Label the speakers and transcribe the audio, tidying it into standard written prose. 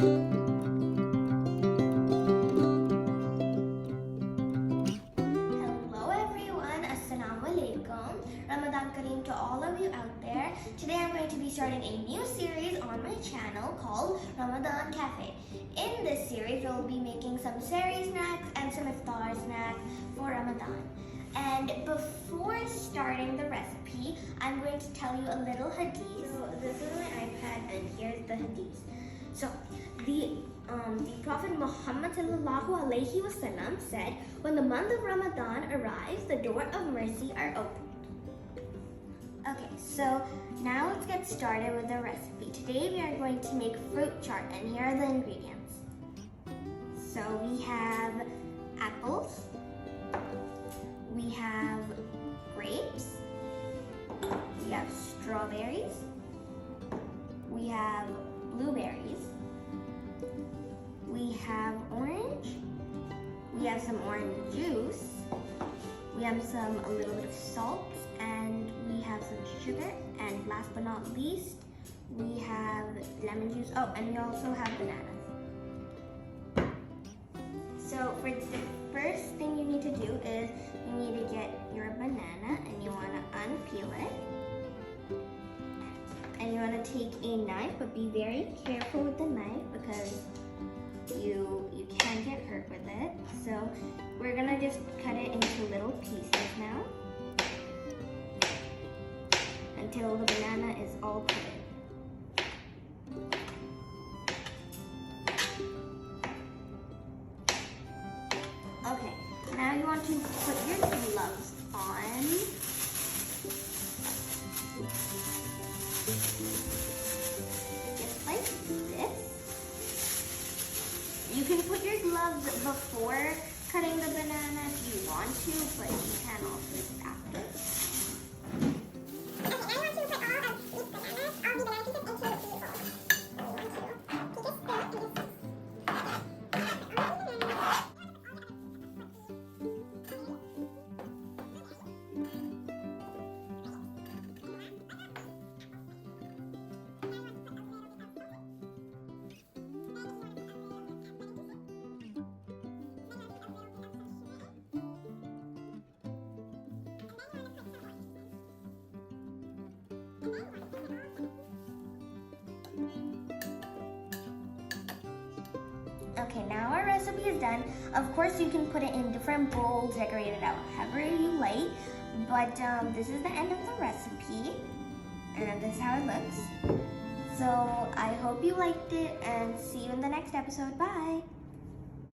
Speaker 1: Ramadan Kareem to all of you out there. Today I'm going to be starting a new series on my channel called Ramadan Cafe. In this series, we'll be making some sehri snacks and some iftar snacks for Ramadan. And before starting the recipe, I'm going to tell you a little hadith. So this is my iPad and here's the hadith. So the Prophet Muhammad ﷺ said, when the month of Ramadan arrives, the door of mercy are opened. Okay, so now let's get started with the recipe. Today we are going to make fruit chaat, and here are the ingredients. So we have apples, we have grapes, we have strawberries, we have blueberries, we have orange, we have some orange juice, we have a little bit of salt, and we have some sugar, and last but not least, we have lemon juice. Oh, and we also have bananas. So for the first thing you need to do is you need to get your banana and you want to unpeel it. And you want to take a knife, but be very careful with the knife because you can get hurt with it. So we're gonna just cut it into little pieces now until the banana is all cut. Okay, now you want to put your gloves on. Just like this. You can put your gloves before cutting the banana if you want to, but you can also do it after. Okay, now our recipe is done. Of course, you can put it in different bowls, decorate it out however you like. But this is the end of the recipe, and this is how it looks. So I hope you liked it, and see you in the next episode. Bye!